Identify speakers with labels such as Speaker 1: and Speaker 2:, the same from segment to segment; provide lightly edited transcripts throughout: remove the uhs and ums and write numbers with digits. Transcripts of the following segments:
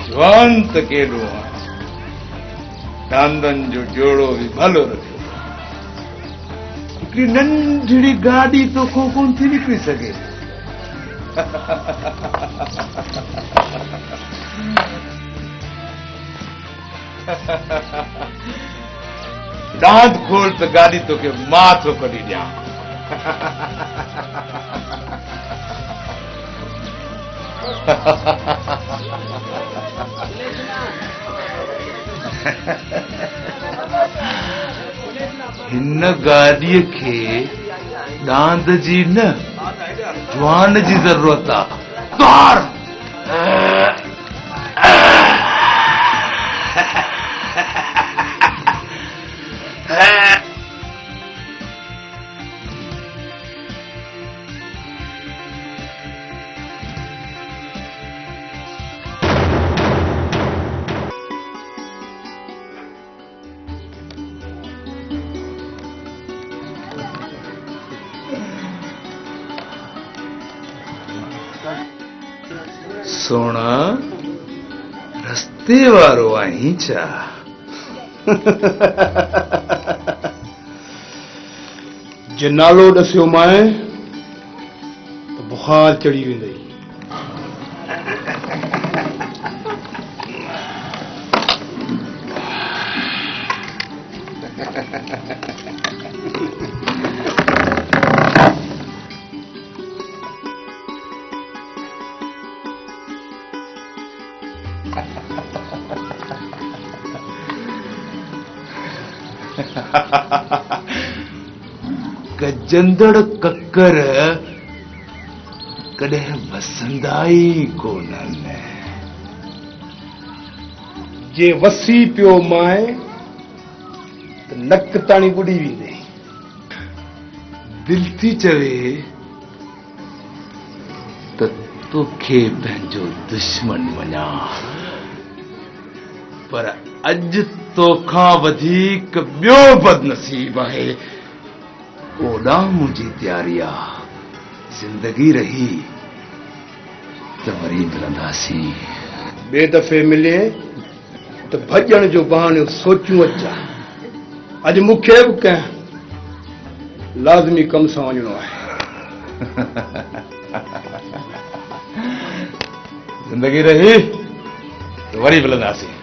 Speaker 1: जवान त केॾो आहे, डांदनि जो जोड़ो बि भलो रखियो। हिकिड़ी नंढड़ी गाॾी तोखां कोन थी निकिरी सघे। दांत खोल त गाॾी तोखे मां थो कढी ॾियां। हिन गाॾीअ खे दांद जी न, जवान जी ज़रूरत आहे। सोना रस्ते वारो आहीं छा?
Speaker 2: जे नालो ॾसियो माए त बुखार चढ़ी वेंदई।
Speaker 1: गजंदड़ ककर कॾहिं वसंदा ई कोन्हनि।
Speaker 2: जे वसी पियो माए त नक ताणी ॿुॾी वेंदई।
Speaker 1: दिल थी चवे त तोखे पंहिंजो दुश्मन मञा, पर अॼु तोखां वधीक ॿियो बदनसीब आहे। ओॾां मुंहिंजी तयारी आहे। जिंदगी रही त वरी मिलंदासीं।
Speaker 2: ॿिए दफ़े मिले त भॼण जो बहानो सोचियूं अचा। अॼु मूंखे बि कंहिं लाज़मी कम सां वञिणो आहे।
Speaker 1: जिंदगी रही त वरी मिलंदासीं।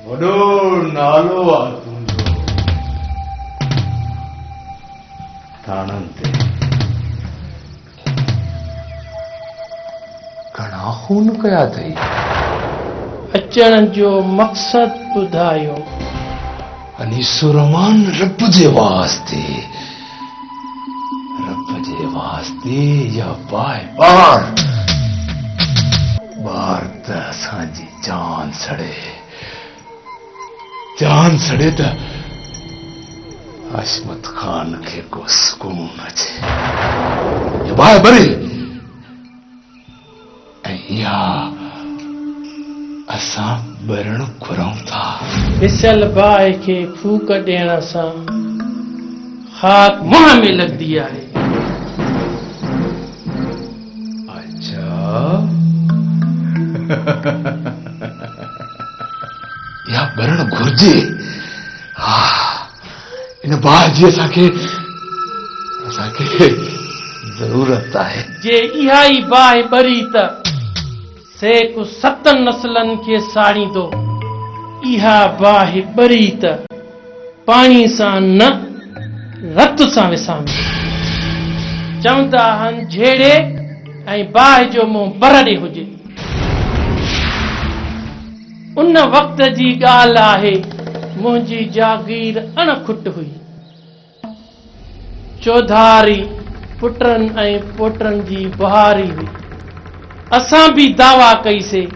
Speaker 1: वॾो नालो आहे तुंहिंजो थाणनि ते। घणा खून कया अथई?
Speaker 3: अचण जो मक़सद ॿुधायो।
Speaker 1: अनीसुर रब जे वास्ते, रब जे वास्ते या बाए बार त असांजी जान सड़े, जान सड़े त हशमत खान खे को सुकून अचे। बाए भरे ऐं इहा असां ॿरण घुरूं था।
Speaker 3: फिसल बाहि खे फूक ॾियण सां खाक मुंह में लगदी आहे।
Speaker 1: अच्छा या भरण घुर्जे। इन बाहि जी असांखे ज़रूरत आहे।
Speaker 3: जे इहा ई बाहि ॿरी त सेक 7 नस्लनि खे साड़ींदो। इहा बाहि ॿरी त पाणी सां न रत सां विसामे। चवंदा आहिनि झेड़े ऐं बाहि जो मुंहुं बरड़े हुजे। उन वक़्त जी ॻाल्हि आहे, मुंहिंजी जागीर अणखुट हुई। चौधारी पुटनि ऐं पोटनि जी बुहारी हुई। असां बि दावा कईसीं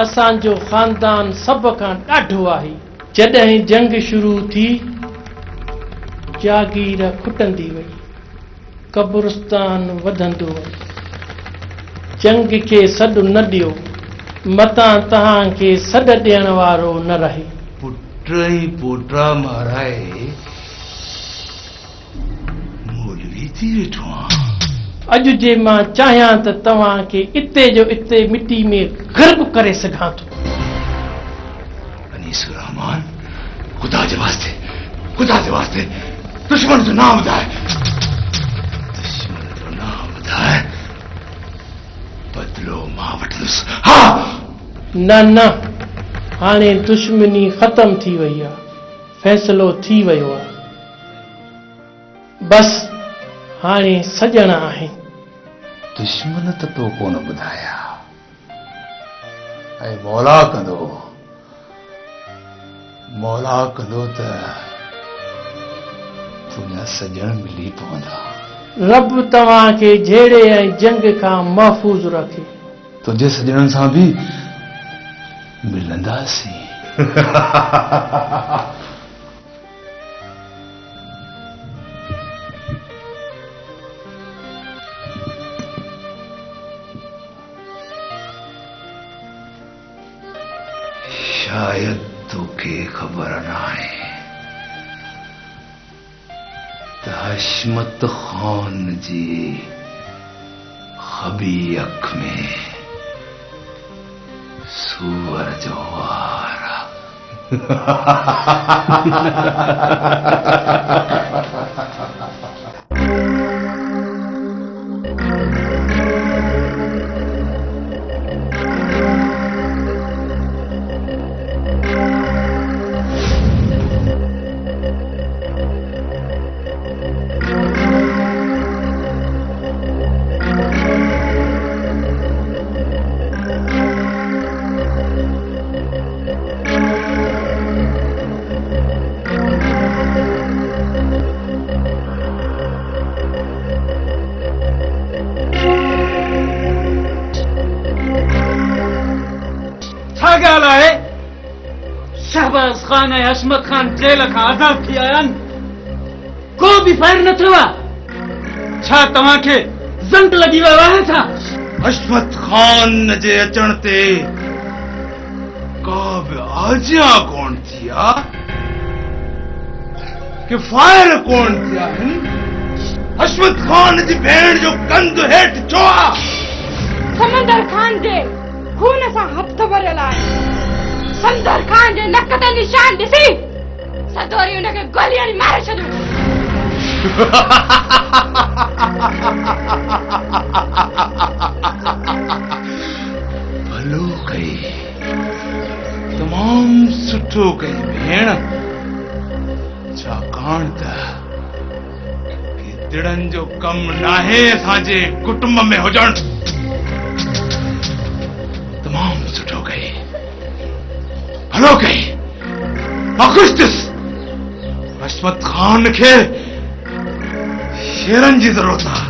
Speaker 3: असांजो ख़ानदान सभ खां ॾाढो आहे। जॾहिं जंग शुरू थी जागीर खुटंदी वई, कब्रिस्तान वधंदो वई। जंग खे सॾु न ॾियो, मतां तव्हांखे सॾ ॾियण वारो न रहे।
Speaker 1: पुट ई पोटा माराए मौलवी थी वेठो आहियां।
Speaker 3: अॼु जे मां चाहियां त तव्हांखे इते जो इते मिटी में गर्ब करे सघां थो।
Speaker 1: अनीसुर रहमान, खुदा जे वास्ते दुश्मन जो नाम ॿुधाए। दुश्मन जो नाम ॿुधाए, बदिलो मां वठंदुसि। हा
Speaker 3: न हाणे दुश्मनी ख़तम थी वई आहे, फ़ैसिलो थी वियो आहे। बस हाणे सजण आहिनि।
Speaker 1: दुश्मन त तो कोन ॿुधाया, ऐं मौला कंदो त तुंहिंजा सजण मिली पवंदा।
Speaker 3: रब तव्हांखे झेड़े ऐं जंग खां महफ़ूज़ रखे।
Speaker 1: तुंहिंजे सजणनि सां बि मिलंदासीं। शायद तोखे ख़बर न आहे त हशमत ख़ान जी खबी अख में सूअर जो वार
Speaker 4: शहबाज खान ऐं हशमत खान जेल खां आज़ाद थी आया आहिनि। को बि फायर न थियो आहे। छा तव्हांखे ज़ंट लॻी वियो आहे छा?
Speaker 1: हशमत खान जे अचण ते का बि आजियां कोन थी आहे कि फायर कोन थिया आहिनि। हशमत खान जी भेण जो कंध हेठि छो आहे?
Speaker 5: समंदर खान जे खून सां हथ भरियल आहे। समंदर खान जे नक ते निशान ॾिसी सदोरी हुनखे गोली हणी मारे छॾियो।
Speaker 1: भलो कई, तमामु सुठो कई भेण। छाकाणि त गिदड़नि जो कमु नाहे असांजे कुटुंब में हुजणु। तमामु सुठो कई, भलो कई। मां ख़ुशि थियुसि। हशमत खान खे शेरनि जी ज़रूरत आहे।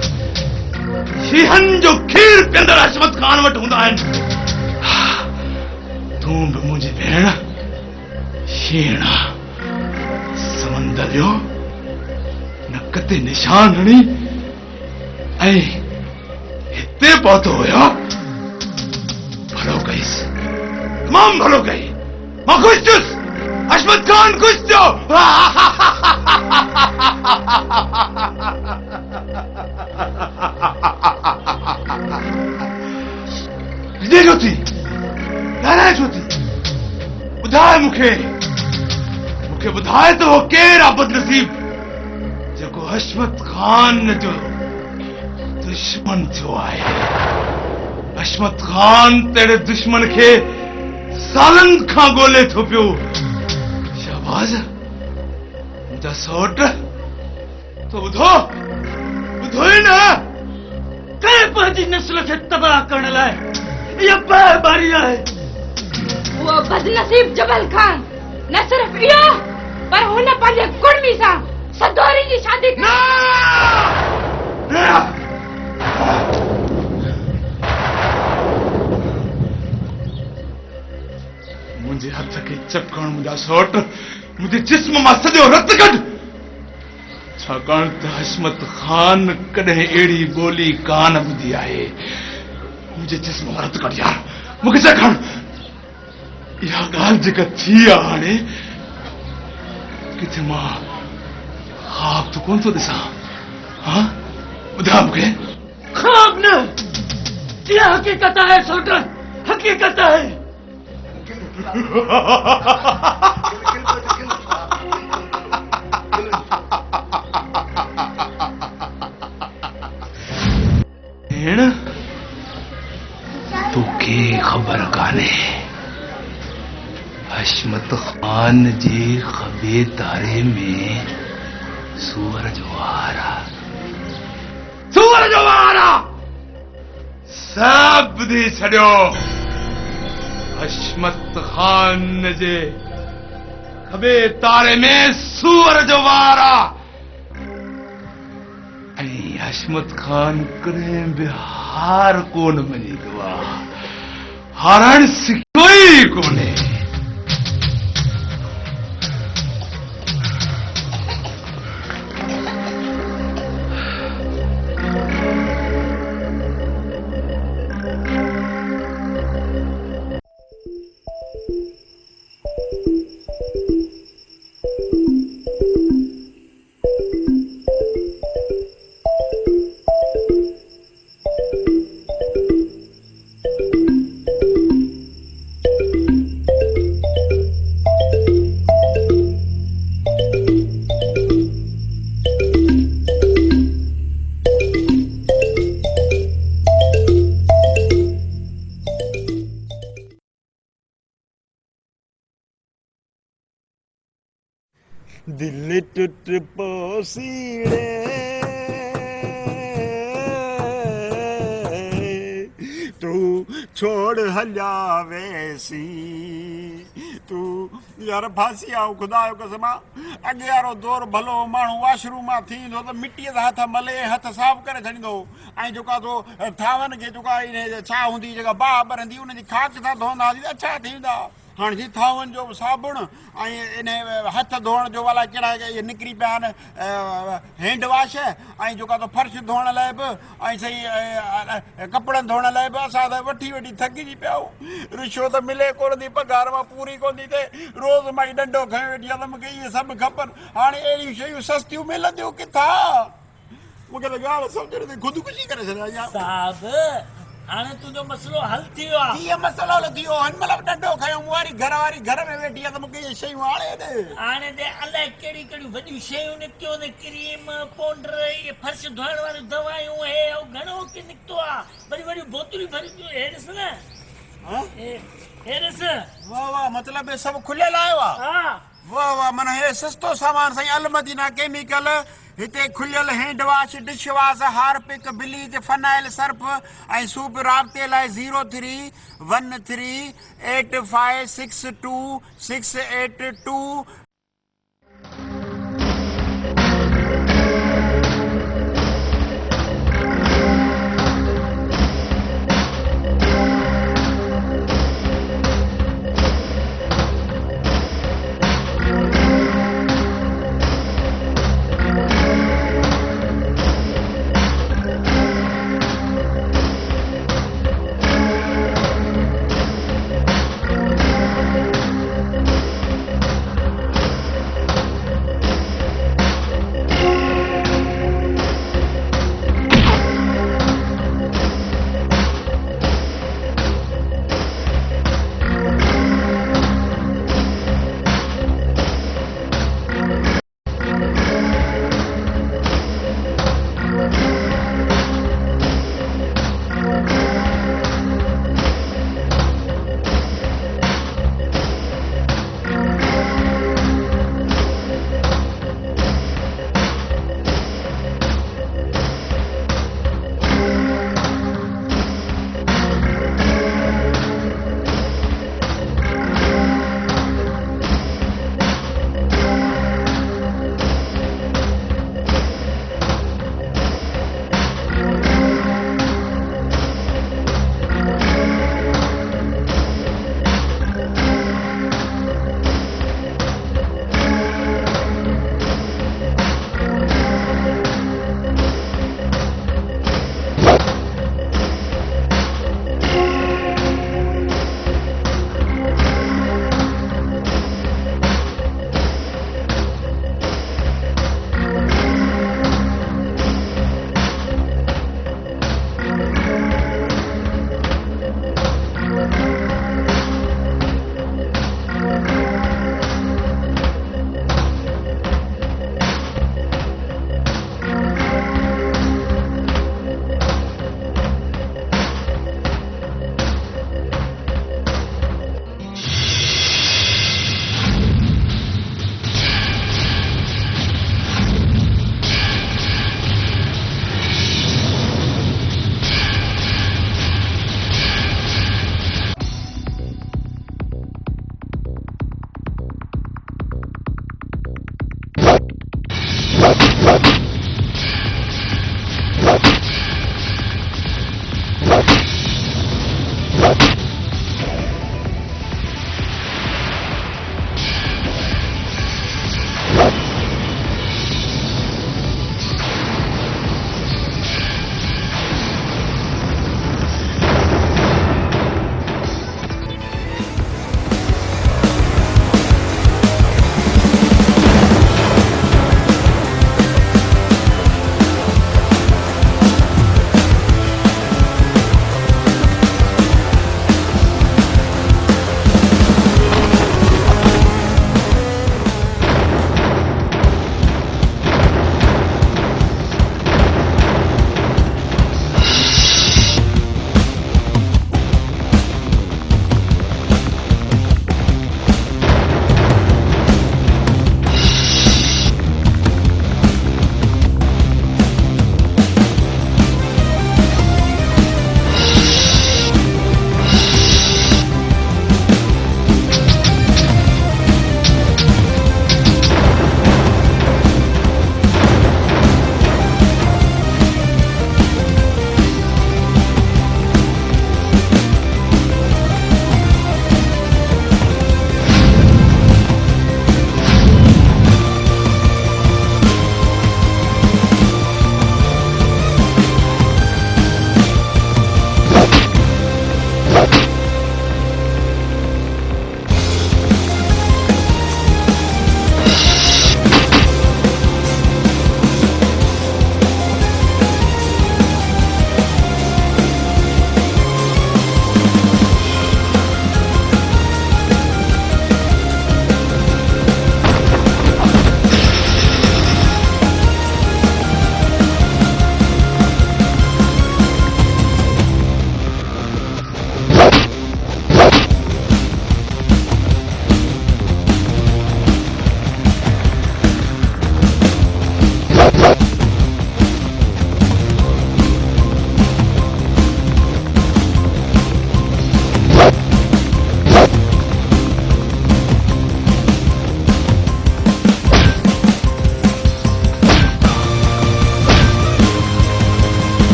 Speaker 1: शीहनि जो खीर पीअंदड़ हशमत खान वटि हूंदा आहिनि। तूं बि मुंहिंजी भेण शीण समंदर जो नक ते निशान हणी ऐं हिते पहुतो हुयो। भलो कईसि, तमामु भलो कई। मां ख़ुशि थियुसि। हशमत खान ख़ुशि थियो। विजय ज्योति नारायण ज्योति ॿुधाए मूंखे ॿुधाए त हो केरु आहे बदनसीब जेको हशमत खान जो दुश्मन थियो आहे। हशमत खान तेरे दुश्मन खे सालन खां ॻोल्हे थो पियो। शाहबाज़ मुंहिंजा सौट तो ॿुधो ई न
Speaker 4: कंहिं पंहिंजी नस्ल खे तबाह करण लाइ इहा बारी आहे।
Speaker 5: वो बदनसीब जबल खान न सिर्फ इहो पर हुन पंहिंजे कुड़मी सां सदोरी जी शादी
Speaker 1: मुंहिंजे हथ खे चकण मुंहिंजा सौट मुंहिंजे जिस्म मां सॼो रत कढ छाकाणि त हशमत खान कॾहिं अहिड़ी ॿोली कान ॿुधी आहे। मुंहिंजे जिस्म मां रत कढ यार मूंखे चकण इहा ॻाल्हि जेका थी आहे हाणे किथे मां ख़्वाब त कोन थो ॾिसां। हाँ ॿुधाए मूंखे
Speaker 4: ख्वाब न इहा हक़ीक़त आहे सौट हक़ीक़त आहे।
Speaker 1: भेण तोखे ख़बर कान्हे हशमत खान जे खबे तारे में सूअर जो वार सब ॿुधी छॾियो। हशमत खान जे खबे तारे में सूअर जो वार ऐं हशमत खान कॾहिं बि हार कोन मञींदो आहे। हारण सिखियो ई कोन्हे।
Speaker 6: दिल टूट पोसीड़े तू छोड़ हलिया वैसी तू यार फांसी आओ खुदा जो कसम अॻे वारो दौर भलो माण्हू वाशरूम मां थींदो त मिटीअ सां हथ मले हथ साफ़ करे छॾींदो ऐं जेका तो थावनि खे जेका छा हूंदी जेका बाहि ॿरंदी उनजी खाक सां धोईंदा हुआसीं अच्छा थींदा। हाँ जी थावन जो साबुण इन हथ धोण जो वाला कहिड़ा इहे निकिरी पिया आहिनि हैंड वॉश ऐं जेका तो फर्श धोअण लाइ बि ऐं सही कपिड़नि धोअण लाइ बि असां त वठी थकिजी पिया आहियूं। रिश्वत मिले कोन थी पघार मां पूरी कोन थी थिए रोज़ मां डंडो खयो वेठी आहे त मूंखे इहे सभु खपनि। हाणे अहिड़ियूं शयूं सस्तियूं मिलंदियूं किथां मूंखे त ॻाल्हि सम्झ नथी ख़ुदकुशी करे छॾिया
Speaker 7: हाणे तुंहिंजो मसलो हल थी वियो आहे।
Speaker 6: कीअं मसलो हल थी वियो हिन महिल डंडो खयो मूं वारी घर में वेठी आहे त मूंखे इहे शयूं हाणे
Speaker 7: हाणे त अलाए कहिड़ी कहिड़ियूं वॾियूं शयूं निकितियूं आहिनि क्रीम पाउडर इहे फर्श धोइण वारियूं दवायूं हे घणो की निकितो आहे वॾियूं वॾियूं बोतलूं भरी पियूं हे ॾिस न हे ॾिस
Speaker 6: वाह वाह मतिलबु हे सभु खुलियल आयो आहे।
Speaker 7: हा
Speaker 6: वाह वाह माना हे सस्तो सामान साईं अलमदीना केमिकल हिते खुलियल hand wash dish wash Harpic bleach phenyl Surf ऐं सूप राब्ते लाइ 03138562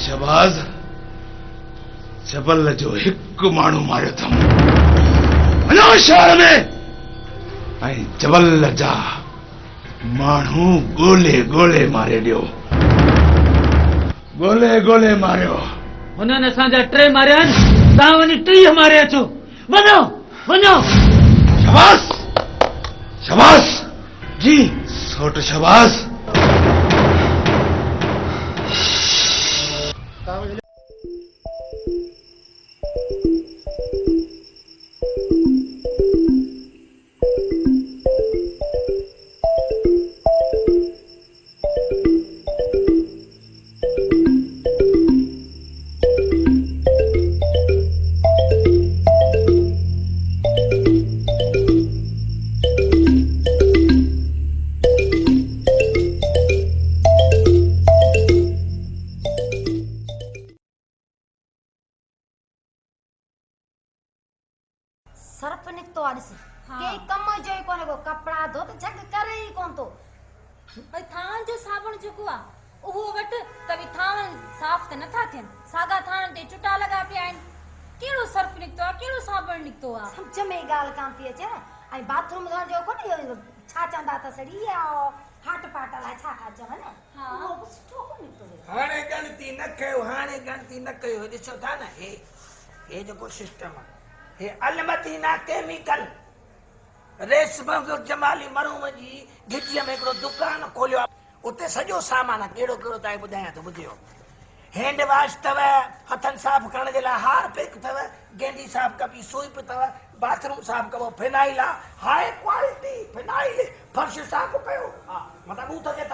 Speaker 1: शहबाज जबल जो हिकु माण्हू मारियो अथमि वञो शहर में ऐं जबल जा माण्हू ॻोल्हे ॻोल्हे मारे ॾियो ॻोल्हे ॻोल्हे मारियो
Speaker 4: हुननि असांजा 3 मारिया आहिनि तव्हां वञी 3 मारे अचो वञो वञो
Speaker 1: शहबाज शहबाज जी सोट शहबाज
Speaker 8: सर्फ निकतो आ ॾिस के कम जो ई कोने को कपड़ा धो त झग करे ई कोन तो
Speaker 5: भाई थान जो साबुण जेको आ उहो वट तवी थान साफ त नथा थियन सागा थान ते चुटा लगा पिया आहिनि केड़ो सर्फ निकतो आ केड़ो साबुण निकतो आ
Speaker 8: समझ में गाल कान थी अचे ऐं बाथरूम धोण जो कोने छा चंदा त सड़ी आ हाट पाट ला छा का चवन
Speaker 5: हां
Speaker 8: उहो सुठो कोन निकतो
Speaker 7: हाणे गणती न कयो ॾिसो था न हे जेको सिस्टम आहे हे अलमती ना केमिकल रेशम जमाली मरूम जी घिटीअ में हिकिड़ो दुकान खोलियो आहे उते सॼो सामान आहे कहिड़ो कहिड़ो तव्हांखे ॿुधायां थो ॿुधियो हैंड वॉश अथव हथनि साफ़ करण जे लाइ हारपिक अथव गेंडी साफ़ कबी सूप अथव बाथरूम साफ़ कबो फिनाइल आहे हाई क्वालिटी फिनाइल फर्श साफ़ कयो हा मतिलबु ॿूथ जे त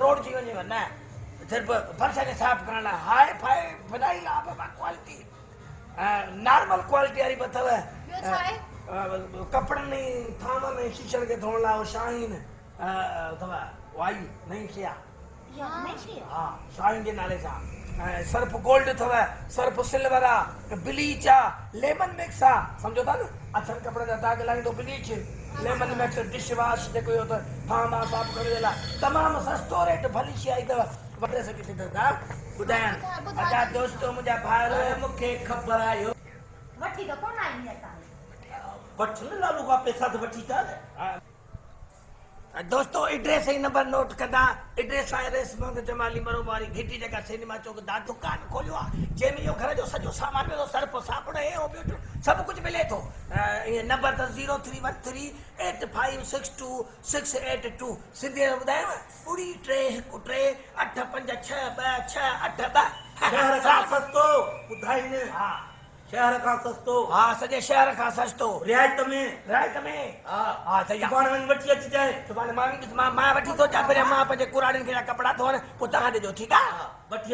Speaker 7: रोड जी वञेव न सिर्फ़ु फर्श खे साफ़ करण लाइ हाई फाई फिनाइल आहे बाबा क्वालिटी नॉर्मल क्वालिटी वारी अथव कपड़नि थामनि ऐं शीशनि खे धोअण लाइ शाहीन अथव वाई नई शइ आहे हा शाहीन जे नाले सां सर्फ गोल्ड अथव सर्फ सिल्वर आहे ब्लीच आहे लेमन मिक्स आहे सम्झो था न अछनि कपिड़े जा दाग लाईंदो bleach lemon mix dish wash जेको इहो थाम आहे साफ़ करण जे लाइ तमामु सस्तो रेट भली शइ आई अथव वठे सघी थी ॿुधायां अदा दोस्तो मुंहिंजा भाइर मूंखे ख़बर आयो
Speaker 8: वठी त कोन आई
Speaker 7: वठ न लालू का पैसा तो वठी था दोस्तों एड्रेस ही नंबर नोट कंदा एड्रेस आहे रेशम जमाली मरूम वारी घिटी जगह सिनेमा चौक दा दुकान खोलियो आहे जंहिंमें इहो घर जो सॼो सामान मिलो सर्फ साबुण ऐं ॿियो सभु कुझु मिले थो नंबर त 0313856268 सिंधीअ में ॿुधायांव 31318562682 शहर खां सस्तो ॿुधाईनि हा शहर खां सस्तो हा सॼे शहर खां सस्तो रियायत में हा सही सुभाणे वञी वठी अचिजांइ सुभाणे मां वठी थो अचां पहिरियों मां पंहिंजे कुराड़ियुनि खे कपिड़ा धोअण पोइ तव्हां ॾिजो ठीकु आहे वठी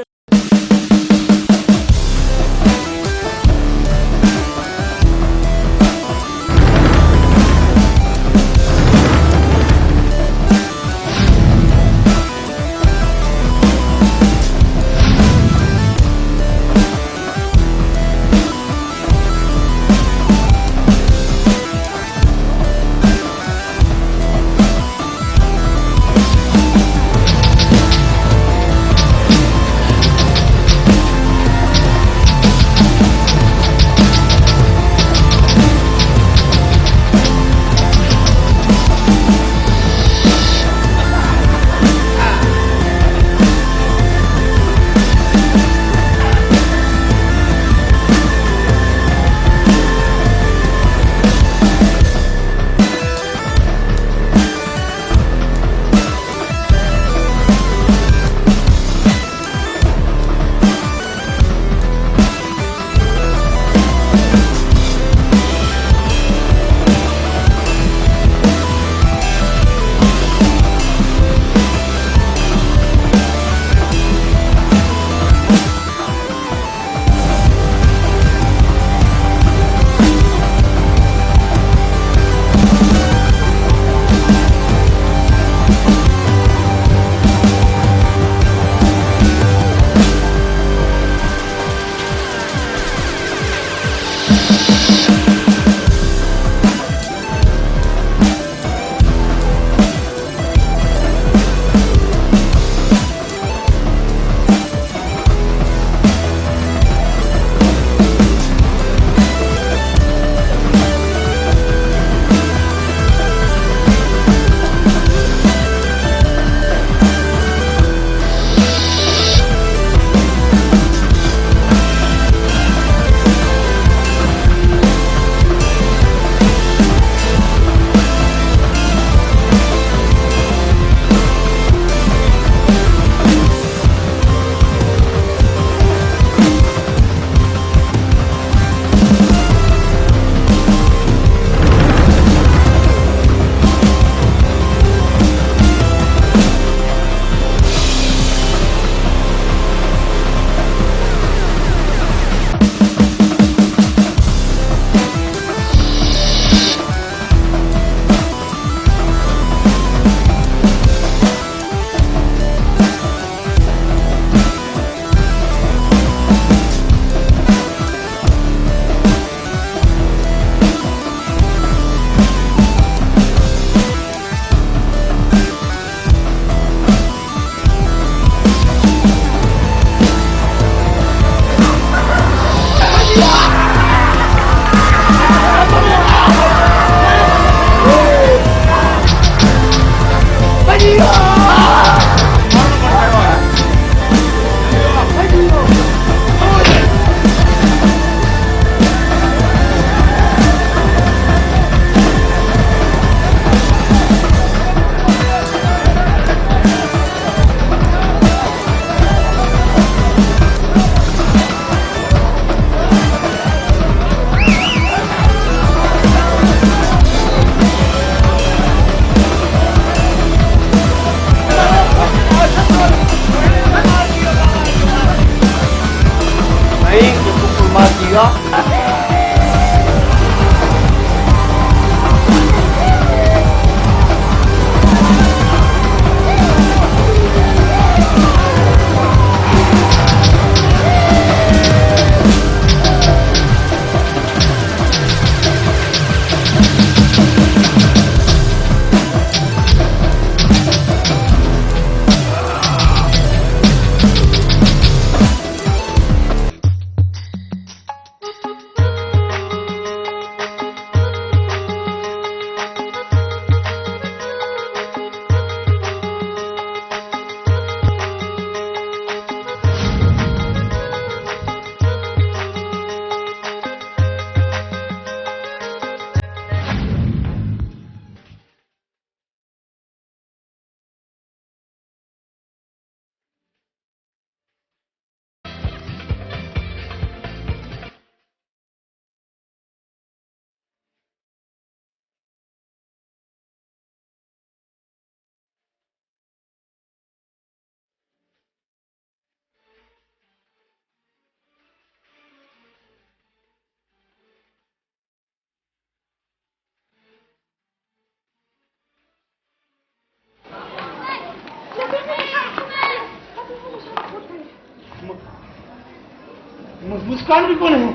Speaker 2: मुस्कान भी कौन है?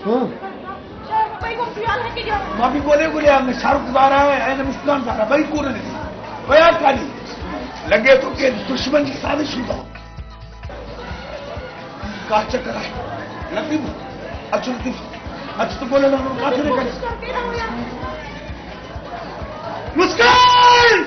Speaker 2: हाँ मां भी बोले हमने शाहरुख दारा है ऐने मुस्कान दारा भाई कौन है? भैया काली लगे तो के दुश्मन की साजिश हुआ का चक्कर है लतीफ अच्छा तो बोले ना काफी नहीं कर मुस्कान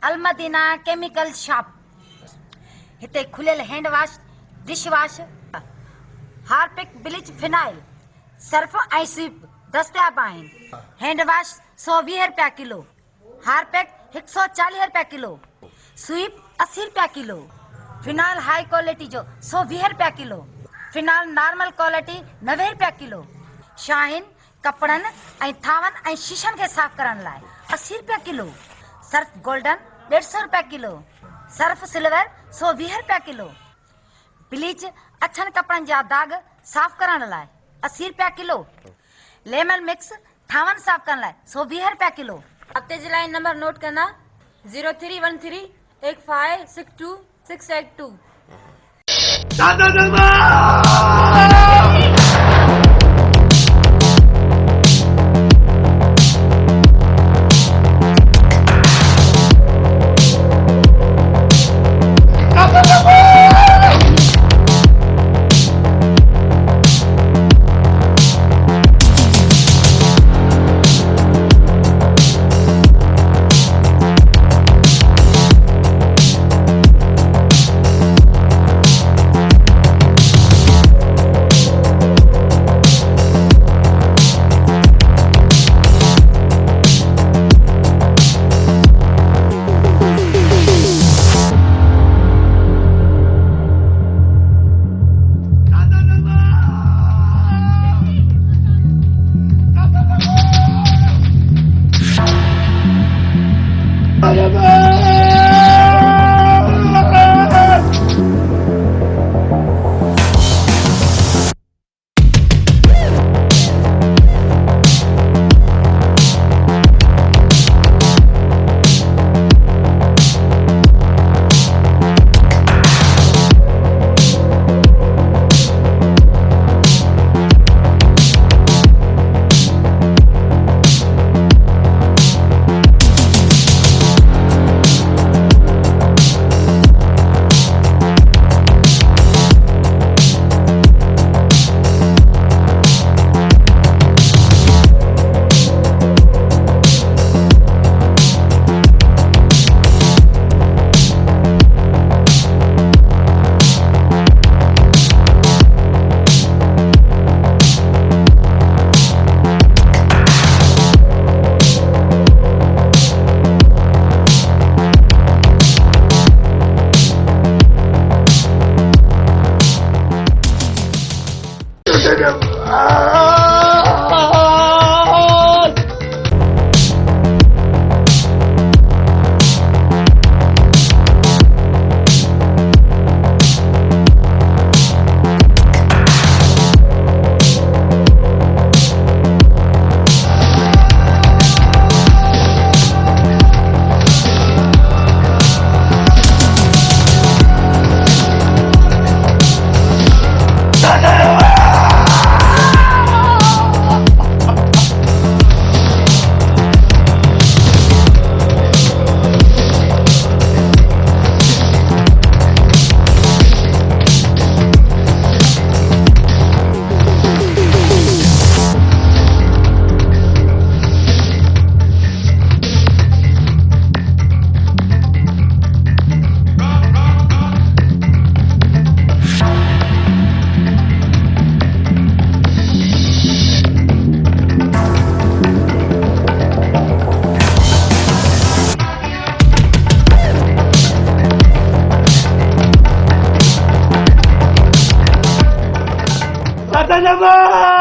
Speaker 8: अलमदीना केमिकल शॉप। हिते खुलियल hand wash, dish wash, Harpic, bleach, phenyl, Surf ऐं स्वीप दस्तियाब आहिनि। हैंड वॉश 120 रुपया किलो, हार्पिक 140 रुपया किलो, स्वीप 80 रुपया किलो, फिनाइल हाई क्वालिटी जो 120 रुपया किलो, फिनाइल नॉर्मल क्वालिटी 90 रुपया किलो, शाहीन कपड़नि ऐं थावनि ऐं शीशनि खे साफ़ करण लाइ 80 रुपया किलो, सर्फ गोल्डन 150 रुपया किलो, सर्फ सिल्वर 120 रुपया किलो, ब्लीच अछनि कपड़नि जा दाग साफ़ करण लाइ 80 रुपया किलो, लेमन मिक्स थावनि साफ़ करण लाइ 120 रुपया किलो।
Speaker 5: हफ़्ते जे लाइ नंबर नोट कंदा 03138562
Speaker 3: जमाल